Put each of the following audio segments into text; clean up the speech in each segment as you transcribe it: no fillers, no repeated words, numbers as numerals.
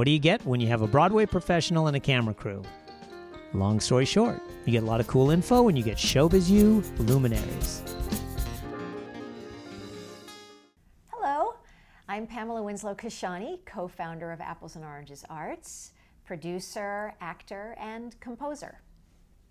What do you get when you have a Broadway professional and a camera crew? Long story short, you get a lot of cool info when you get Showbiz U luminaries. Hello, I'm Pamela Winslow Kashani, co-founder of Apples and Oranges Arts, producer, actor, and composer.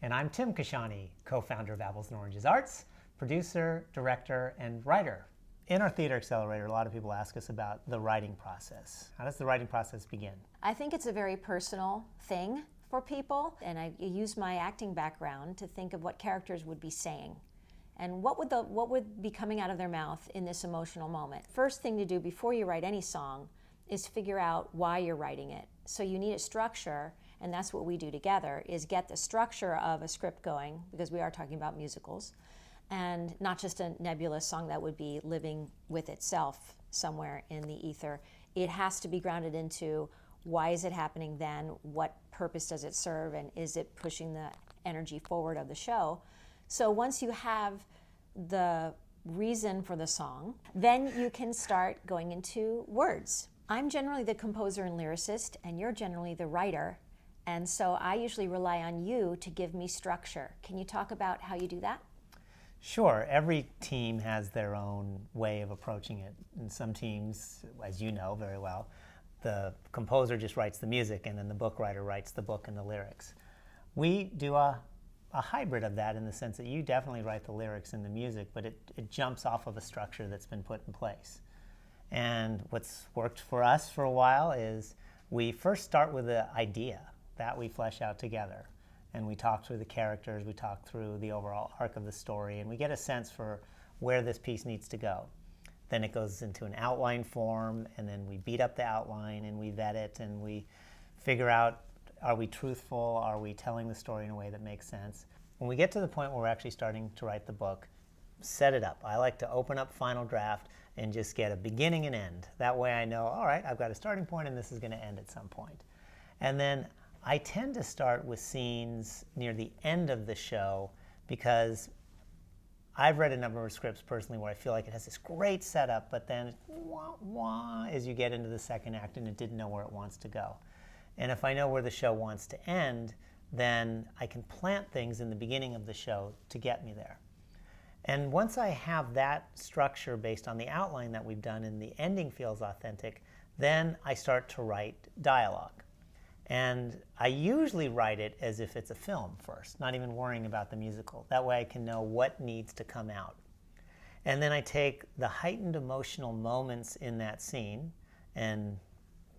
And I'm Tim Kashani, co-founder of Apples and Oranges Arts, producer, director, and writer. In our Theater Accelerator, a lot of people ask us about the writing process. How does the writing process begin? I think it's a very personal thing for people, and I use my acting background to think of what characters would be saying and what would be coming out of their mouth in this emotional moment. First thing to do before you write any song is figure out why you're writing it. So you need a structure, and that's what we do together, is get the structure of a script going, because we are talking about musicals, and not just a nebulous song that would be living with itself somewhere in the ether. It has to be grounded into why is it happening then, what purpose does it serve, and is it pushing the energy forward of the show? So once you have the reason for the song, then you can start going into words. I'm generally the composer and lyricist, and you're generally the writer, and so I usually rely on you to give me structure. Can you talk about how you do that? Sure. Every team has their own way of approaching it. In some teams, as you know very well, the composer just writes the music and then the book writer writes the book and the lyrics. We do a hybrid of that in the sense that you definitely write the lyrics and the music, but it jumps off of a structure that's been put in place. And what's worked for us for a while is we first start with the idea that we flesh out together. And we talk through the characters, we talk through the overall arc of the story, and we get a sense for where this piece needs to go. Then it goes into an outline form, and then we beat up the outline, and we vet it, and we figure out, are we truthful, are we telling the story in a way that makes sense? When we get to the point where we're actually starting to write the book, set it up. I like to open up Final Draft and just get a beginning and end. That way I know, all right, I've got a starting point, and this is going to end at some point. And then I tend to start with scenes near the end of the show because I've read a number of scripts personally where I feel like it has this great setup, but then wah, wah, as you get into the second act and it didn't know where it wants to go. And if I know where the show wants to end, then I can plant things in the beginning of the show to get me there. And once I have that structure based on the outline that we've done and the ending feels authentic, then I start to write dialogue. And I usually write it as if it's a film first, not even worrying about the musical. That way I can know what needs to come out. And then I take the heightened emotional moments in that scene, and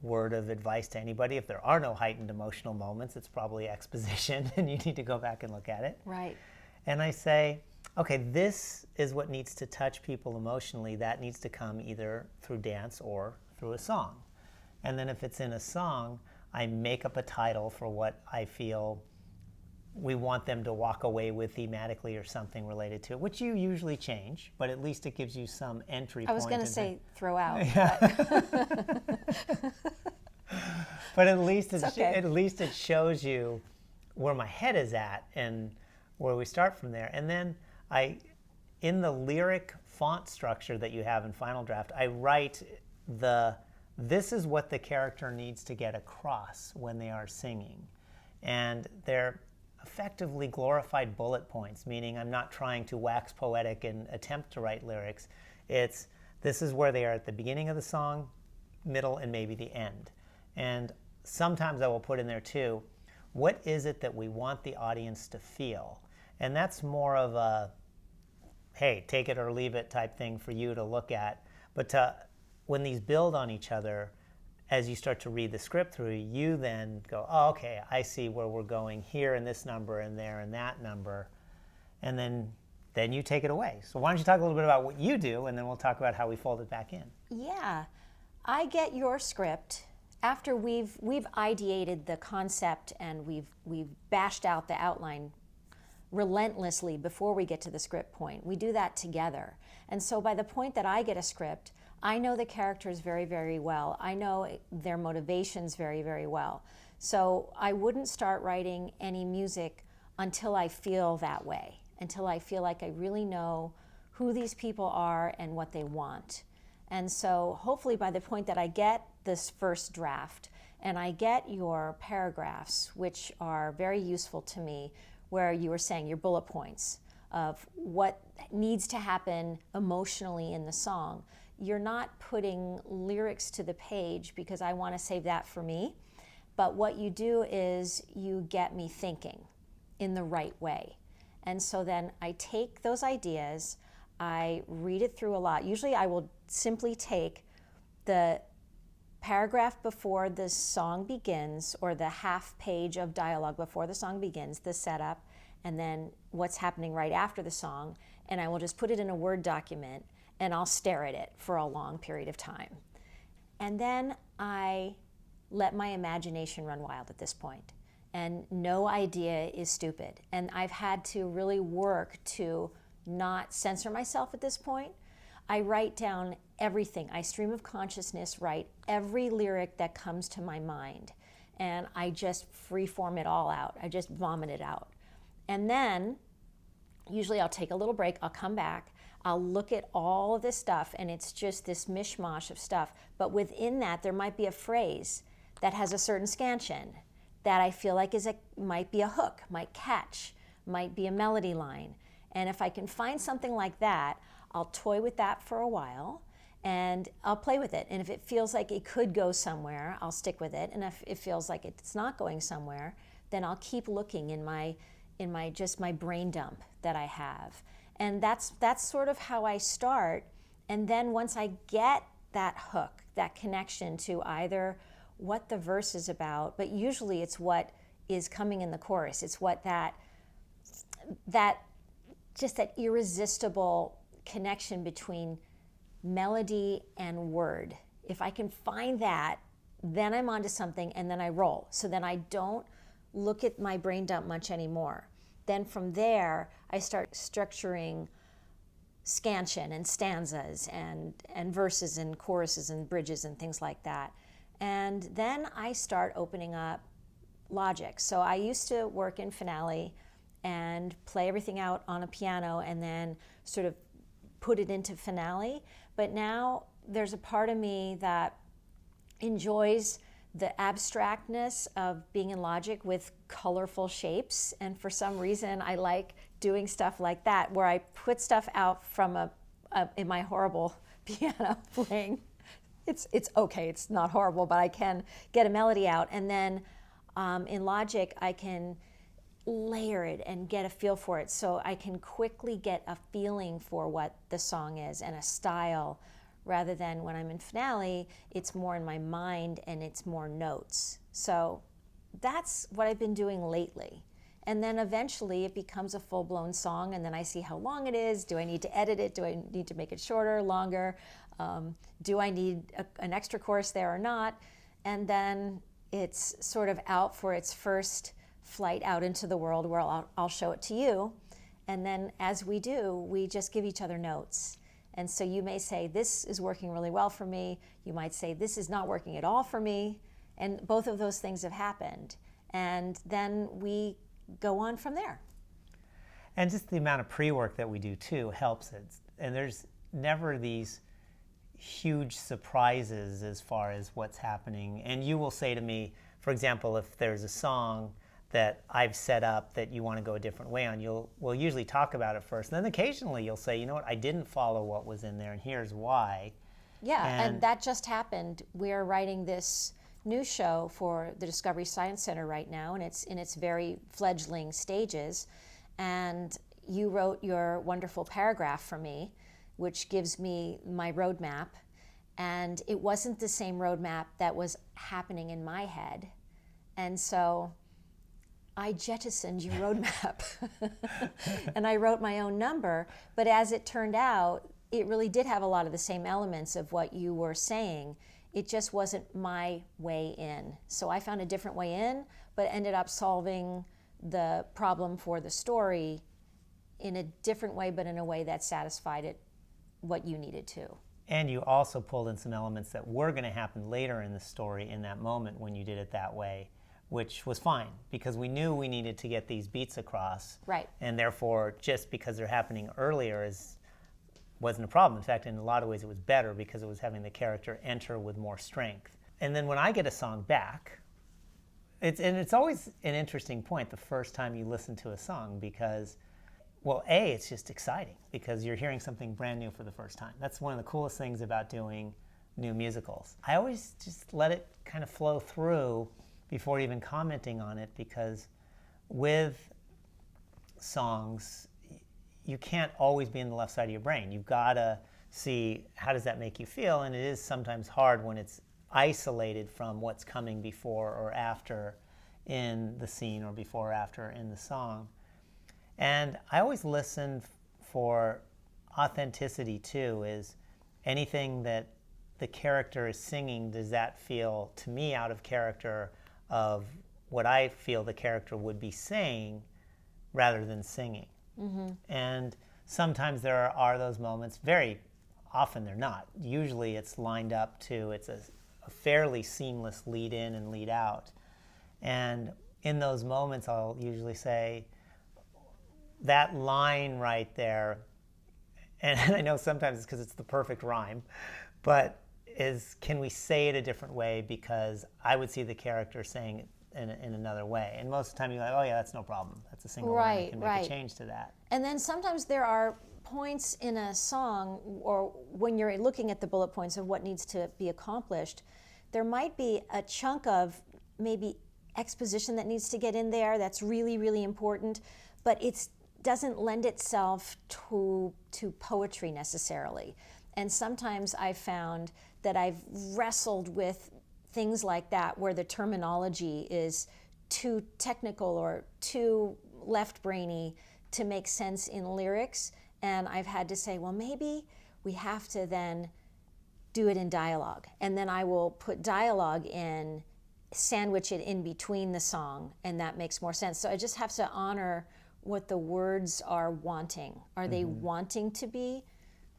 word of advice to anybody, if there are no heightened emotional moments, it's probably exposition and you need to go back and look at it. Right. And I say, okay, this is what needs to touch people emotionally. That needs to come either through dance or through a song. And then if it's in a song, I make up a title for what I feel we want them to walk away with thematically or something related to it, which you usually change, but at least it gives you some entry point. I was going to say throw out. Yeah. But at least it shows you where my head is at and where we start from there. And then in the lyric font structure that you have in Final Draft, I write this is what the character needs to get across when they are singing. And they're effectively glorified bullet points, meaning I'm not trying to wax poetic and attempt to write lyrics. This is where they are at the beginning of the song, middle, and maybe the end. And sometimes I will put in there too, what is it that we want the audience to feel? And that's more of a, hey, take it or leave it type thing for you to look at. But when these build on each other, as you start to read the script through, you then go, oh, okay, I see where we're going here in this number and there and that number. And then you take it away. So why don't you talk a little bit about what you do, and then we'll talk about how we fold it back in. Yeah. I get your script after we've ideated the concept and we've bashed out the outline relentlessly before we get to the script point. We do that together. And so by the point that I get a script, I know the characters very, very well. I know their motivations very, very well. So I wouldn't start writing any music until I feel that way, until I feel like I really know who these people are and what they want. And so hopefully by the point that I get this first draft and I get your paragraphs, which are very useful to me, where you were saying your bullet points of what needs to happen emotionally in the song. You're not putting lyrics to the page because I want to save that for me, but what you do is you get me thinking in the right way. And so then I take those ideas, I read it through a lot. Usually I will simply take the paragraph before the song begins, or the half page of dialogue before the song begins, the setup, and then what's happening right after the song, and I will just put it in a Word document and I'll stare at it for a long period of time. And then I let my imagination run wild at this point. And no idea is stupid. And I've had to really work to not censor myself at this point. I write down everything. I stream of consciousness write every lyric that comes to my mind. And I just freeform it all out. I just vomit it out. And then, usually I'll take a little break, I'll come back, I'll look at all of this stuff, and it's just this mishmash of stuff. But within that, there might be a phrase that has a certain scansion that I feel like might be a hook, might catch, might be a melody line. And if I can find something like that, I'll toy with that for a while, and I'll play with it. And if it feels like it could go somewhere, I'll stick with it. And if it feels like it's not going somewhere, then I'll keep looking in my brain dump that I have. And that's sort of how I start. And then once I get that hook, that connection to either what the verse is about, but usually it's what is coming in the chorus. It's what that irresistible connection between melody and word. If I can find that, then I'm onto something, and then I roll. So then I don't look at my brain dump much anymore. Then from there, I start structuring scansion and stanzas and verses and choruses and bridges and things like that. And then I start opening up logic. So I used to work in finale and play everything out on a piano and then sort of put it into finale. But now there's a part of me that enjoys the abstractness of being in logic with colorful shapes. And for some reason, I like doing stuff like that, where I put stuff out from in my horrible piano playing. It's okay, it's not horrible, but I can get a melody out. And then in Logic, I can layer it and get a feel for it. So I can quickly get a feeling for what the song is and a style, rather than when I'm in finale, it's more in my mind and it's more notes. So that's what I've been doing lately. And then eventually it becomes a full-blown song, and then I see how long it is. Do I need to edit it? Do I need to make it shorter, longer? Do I need an extra chorus there or not? And then it's sort of out for its first flight out into the world, where I'll show it to you. And then as we do, we just give each other notes. And so you may say, this is working really well for me. You might say, this is not working at all for me. And both of those things have happened. And then we go on from there. And just the amount of pre-work that we do too helps it. And there's never these huge surprises as far as what's happening. And you will say to me, for example, if there's a song that I've set up that you want to go a different way on, we'll usually talk about it first. And then occasionally you'll say, you know what, I didn't follow what was in there, and here's why. Yeah, and that just happened. We're writing this new show for the Discovery Science Center right now, and it's in its very fledgling stages. And you wrote your wonderful paragraph for me, which gives me my roadmap. And it wasn't the same roadmap that was happening in my head. And so I jettisoned your roadmap and I wrote my own number. But as it turned out, it really did have a lot of the same elements of what you were saying. It just wasn't my way in. So I found a different way in, but ended up solving the problem for the story in a different way, but in a way that satisfied it, what you needed to. And you also pulled in some elements that were going to happen later in the story in that moment when you did it that way, which was fine, because we knew we needed to get these beats across. Right. And therefore, just because they're happening earlier wasn't a problem. In fact, in a lot of ways it was better, because it was having the character enter with more strength. And then when I get a song back, it's always an interesting point the first time you listen to a song because, well, A, it's just exciting because you're hearing something brand new for the first time. That's one of the coolest things about doing new musicals. I always just let it kind of flow through before even commenting on it because with songs, you can't always be in the left side of your brain. You've got to see how does that make you feel, and it is sometimes hard when it's isolated from what's coming before or after in the scene or before or after in the song. And I always listen for authenticity too, is anything that the character is singing, does that feel to me out of character of what I feel the character would be saying rather than singing? Mm-hmm. And sometimes there are those moments, very often they're not. Usually it's lined up to, it's a fairly seamless lead in and lead out. And in those moments, I'll usually say, that line right there, and I know sometimes it's because it's the perfect rhyme, but can we say it a different way because I would see the character saying it in another way. And most of the time you're like, oh yeah, that's no problem. That's a single line. I can make a change to that. And then sometimes there are points in a song, or when you're looking at the bullet points of what needs to be accomplished, there might be a chunk of maybe exposition that needs to get in there that's really, really important, but it doesn't lend itself to poetry necessarily. And sometimes I've found that I've wrestled with things like that where the terminology is too technical or too left-brainy to make sense in lyrics, and I've had to say, well, maybe we have to then do it in dialogue, and then I will put dialogue in, sandwich it in between the song, and that makes more sense. So I just have to honor what the words are wanting. Are they wanting to be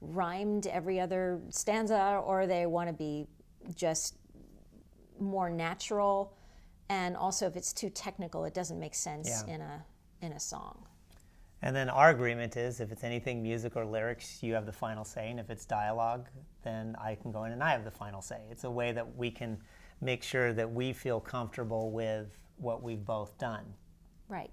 rhymed every other stanza, or they want to be just more natural? And also, if it's too technical, it doesn't make sense in a song. And then our agreement is, if it's anything music or lyrics, you have the final say, and if it's dialogue, then I can go in and I have the final say. It's a way that we can make sure that we feel comfortable with what we've both done. Right.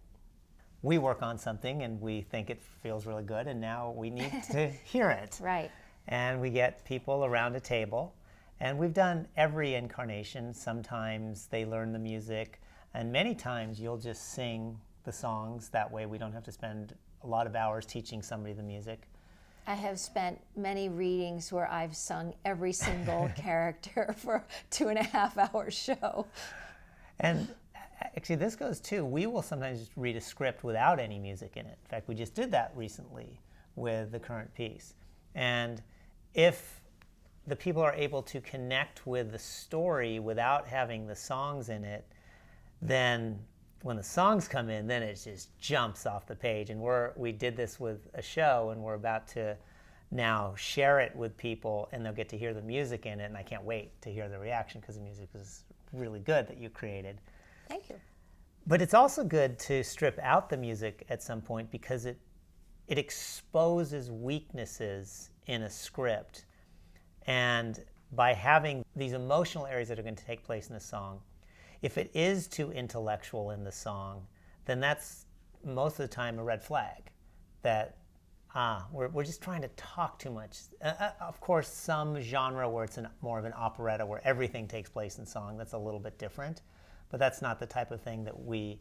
We work on something and we think it feels really good, and now we need to hear it. Right. And we get people around a table, and we've done every incarnation. Sometimes they learn the music, and many times you'll just sing the songs. That way we don't have to spend a lot of hours teaching somebody the music. I have spent many readings where I've sung every single character for a 2.5-hour show. And actually, this goes too. We will sometimes just read a script without any music in it. In fact, we just did that recently with the current piece. And if the people are able to connect with the story without having the songs in it, then when the songs come in, then it just jumps off the page. And we did this with a show, and we're about to now share it with people, and they'll get to hear the music in it. And I can't wait to hear the reaction because the music is really good that you created. Thank you. But it's also good to strip out the music at some point because it exposes weaknesses in a script. And by having these emotional areas that are going to take place in the song, if it is too intellectual in the song, then that's most of the time a red flag that we're just trying to talk too much. Of course, some genre where it's more of an operetta where everything takes place in song, that's a little bit different. But that's not the type of thing that we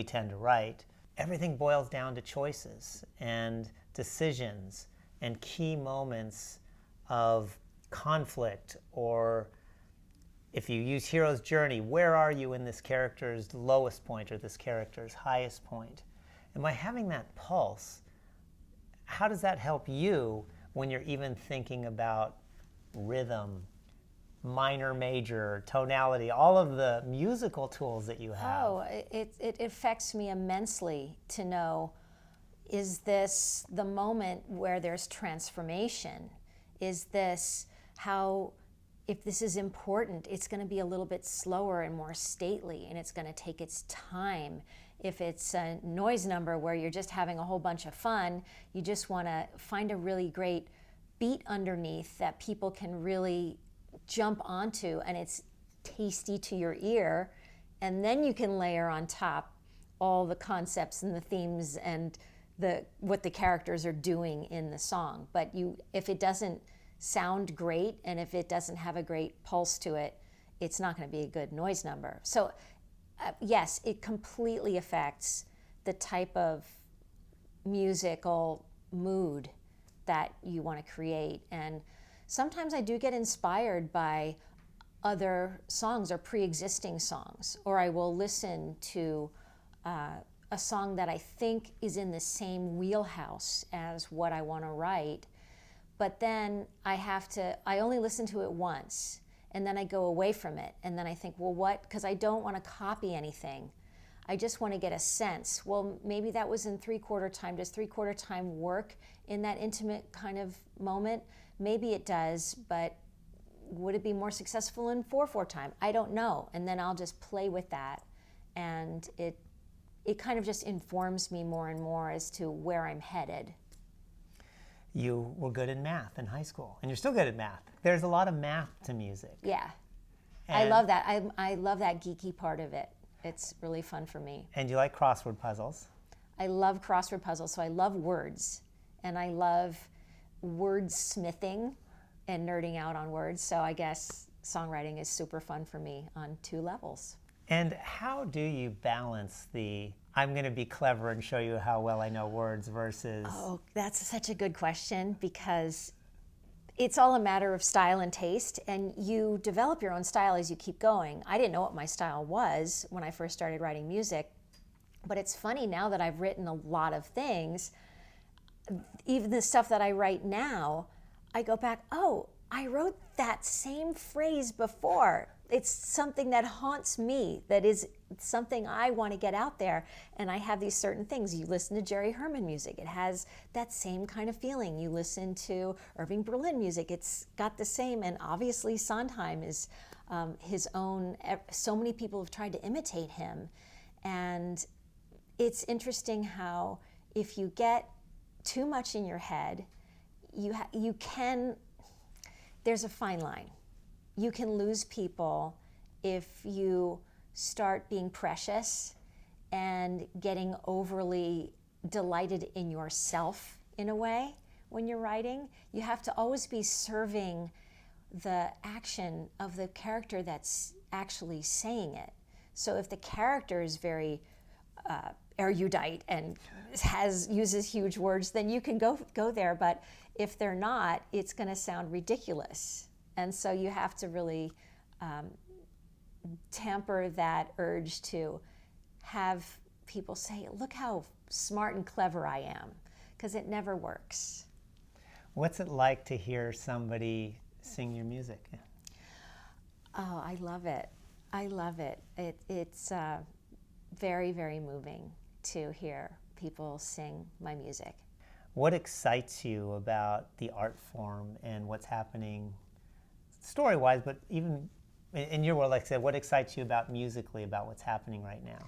tend to write. Everything boils down to choices and decisions and key moments of conflict, or if you use hero's journey, where are you in this character's lowest point or this character's highest point? And by having that pulse, how does that help you when you're even thinking about rhythm, minor, major, tonality, all of the musical tools that you have? Oh, it affects me immensely to know, is this the moment where there's transformation? Is this how, if this is important, it's going to be a little bit slower and more stately, and it's going to take its time. If it's a noise number where you're just having a whole bunch of fun, you just want to find a really great beat underneath that people can really jump onto, and it's tasty to your ear, and then you can layer on top all the concepts and the themes and what the characters are doing in the song. But if it doesn't sound great and if it doesn't have a great pulse to it, it's not going to be a good noise number. So yes, it completely affects the type of musical mood that you want to create. And sometimes I do get inspired by other songs or pre-existing songs, or I will listen to a song that I think is in the same wheelhouse as what I want to write, but then I only listen to it once, and then I go away from it, and then I think, well, what? Because I don't want to copy anything. I just want to get a sense. Well, maybe that was in 3/4 time. Does 3/4 time work in that intimate kind of moment? Maybe it does, but would it be more successful in 4/4 time? I don't know. And then I'll just play with that, and it kind of just informs me more and more as to where I'm headed. You were good in math in high school, and you're still good at math. There's a lot of math to music. Yeah. And, I love that. I love that geeky part of it. It's really fun for me. And you like crossword puzzles. I love crossword puzzles, so I love words. And I love wordsmithing and nerding out on words. So I guess songwriting is super fun for me on 2 levels. And how do you balance the I'm going to be clever and show you how well I know words versus... Oh, that's such a good question, because it's all a matter of style and taste, and you develop your own style as you keep going. I didn't know what my style was when I first started writing music, but it's funny now that I've written a lot of things, even the stuff that I write now, I go back, oh, I wrote that same phrase before. It's something that haunts me, that is something I want to get out there. And I have these certain things. You listen to Jerry Herman music, it has that same kind of feeling. You listen to Irving Berlin music, it's got the same. And obviously Sondheim is his own, so many people have tried to imitate him. And it's interesting how if you get too much in your head, you can, there's a fine line. You can lose people if you start being precious and getting overly delighted in yourself in a way when you're writing. You have to always be serving the action of the character that's actually saying it. So if the character is very erudite and uses huge words, then you can go there. But if they're not, it's going to sound ridiculous. And so you have to really temper that urge to have people say, look how smart and clever I am, because it never works. What's it like to hear somebody sing your music? Oh, I love it. I love it. It's very, very moving to hear people sing my music. What excites you about the art form and what's happening story-wise, but even in your world, like I said, what excites you about musically, about what's happening right now?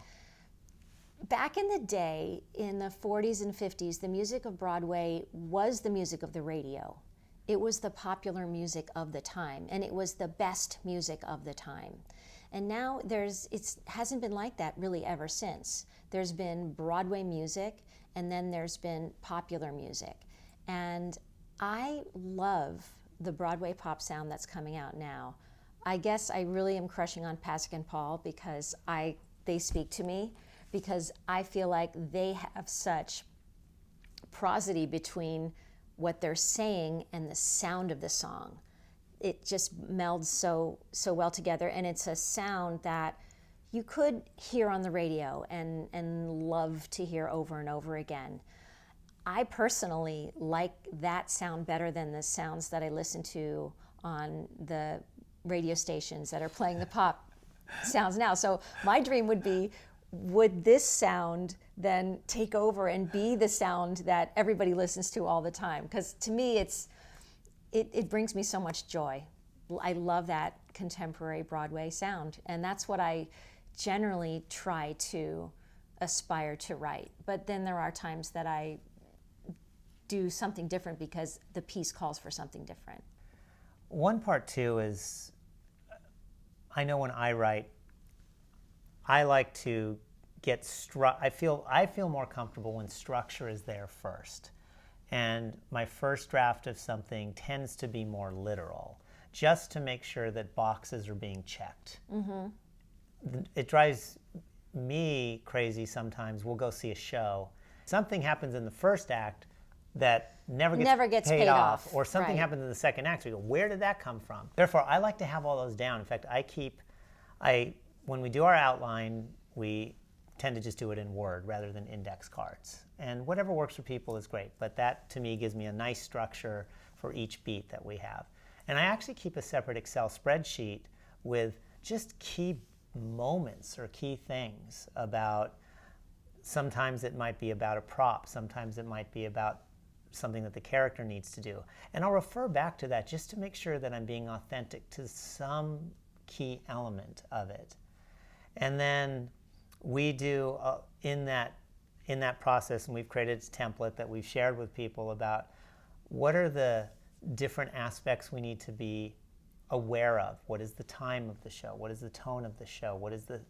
Back in the day, in the 40s and 50s, the music of Broadway was the music of the radio. It was the popular music of the time, and it was the best music of the time. And now it hasn't been like that really ever since. There's been Broadway music, and then there's been popular music. And I love the Broadway pop sound that's coming out now. I guess I really am crushing on Pasek and Paul because they speak to me, because I feel like they have such prosody between what they're saying and the sound of the song. It just melds so well together, and it's a sound that you could hear on the radio and love to hear over and over again. I personally like that sound better than the sounds that I listen to on the radio stations that are playing the pop sounds now. So my dream would be, would this sound then take over and be the sound that everybody listens to all the time? Because to me, it brings me so much joy. I love that contemporary Broadway sound, and that's what I generally try to aspire to write. But then there are times that I do something different because the piece calls for something different. One part too is I know when I write, I like to get I feel more comfortable when structure is there first. And my first draft of something tends to be more literal, just to make sure that boxes are being checked. It drives me crazy sometimes. We'll go see a show. Something happens in the first act that never gets paid off, or something happens in the second act. So we go, where did that come from? Therefore, I like to have all those down. In fact, when we do our outline, we tend to just do it in Word rather than index cards. And whatever works for people is great, but that to me gives me a nice structure for each beat that we have. And I actually keep a separate Excel spreadsheet with just key moments or key things about, sometimes it might be about a prop, sometimes it might be about something that the character needs to do. And I'll refer back to that just to make sure that I'm being authentic to some key element of it. And then we do, in that process, and we've created a template that we've shared with people about what are the different aspects we need to be aware of. What is the time of the show? What is the tone of the show? What is the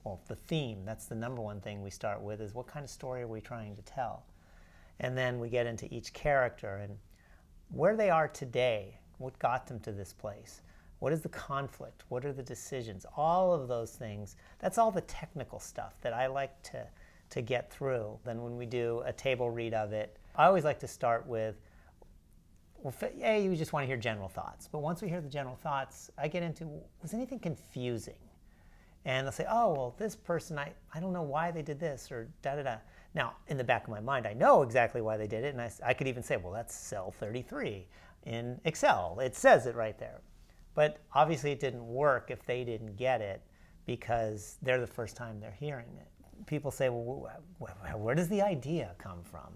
theme? That's the number one thing we start with, is what kind of story are we trying to tell? And then we get into each character and where they are today, what got them to this place. What is the conflict? What are the decisions? All of those things, that's all the technical stuff that I like to get through. Then when we do a table read of it, I always like to start with, you just want to hear general thoughts. But once we hear the general thoughts, I get into, was anything confusing? And they'll say, oh, well, this person, I don't know why they did this, or da-da-da. Now, in the back of my mind, I know exactly why they did it, and I could even say, well, that's cell 33 in Excel. It says it right there. But obviously it didn't work if they didn't get it, because they're the first time they're hearing it. People say, well, where does the idea come from?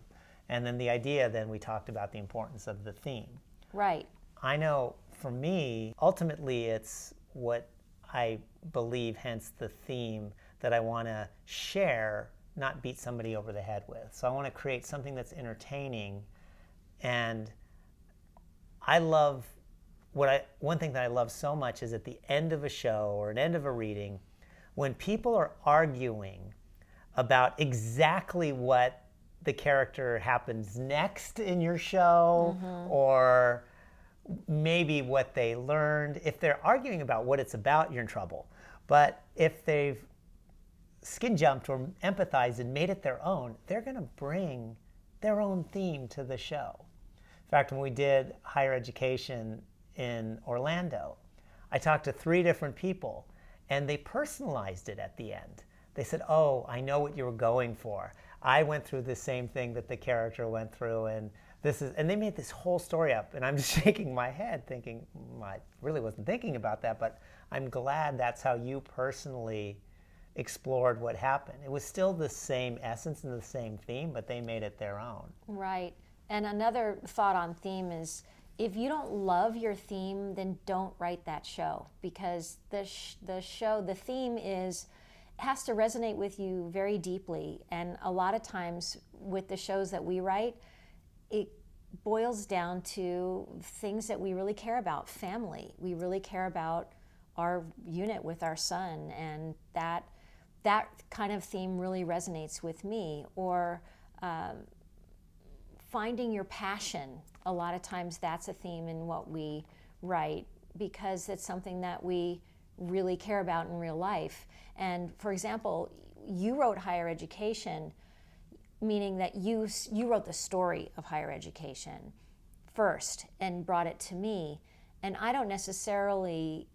And then the idea, then we talked about the importance of the theme. Right. I know for me, ultimately it's what I believe, hence the theme, that I want to share, not beat somebody over the head with. So I want to create something that's entertaining. And I love, one thing that I love so much is at the end of a show or an end of a reading, when people are arguing about exactly what the character happens next in your show, or maybe what they learned. If they're arguing about what it's about, you're in trouble. But if they've skin jumped or empathized and made it their own, they're going to bring their own theme to the show. In fact, when we did higher education in Orlando, I talked to 3 different people, and they personalized it at the end. They said, oh, I know what you were going for. I went through the same thing that the character went through, and they made this whole story up, and I'm just shaking my head thinking, I really wasn't thinking about that, but I'm glad that's how you personally explored what happened. It was still the same essence and the same theme, but they made it their own. Right. And another thought on theme is, if you don't love your theme, then don't write that show, because the theme has to resonate with you very deeply. And a lot of times with the shows that we write, it boils down to things that we really care about. Family. We really care about our unit with our son, and that kind of theme really resonates with me. Or finding your passion. A lot of times that's a theme in what we write, because it's something that we really care about in real life. And for example, you wrote higher education, meaning that you wrote the story of higher education first and brought it to me. And I don't necessarily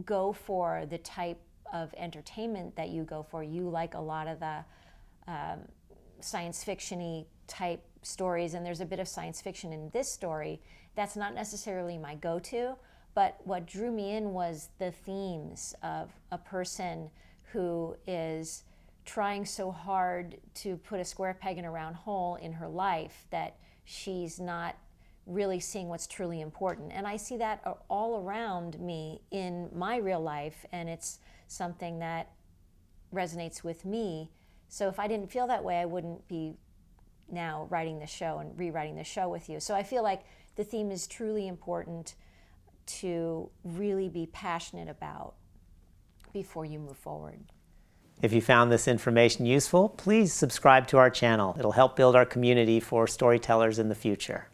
go for the type of entertainment that you go for. You like a lot of the science fiction-y type stories, and there's a bit of science fiction in this story. That's not necessarily my go-to, but what drew me in was the themes of a person who is trying so hard to put a square peg in a round hole in her life that she's not really seeing what's truly important. And I see that all around me in my real life, and it's something that resonates with me. So if I didn't feel that way, I wouldn't be now writing the show and rewriting the show with you. So I feel like the theme is truly important to really be passionate about. before you move forward. If you found this information useful, please subscribe to our channel. It'll help build our community for storytellers in the future.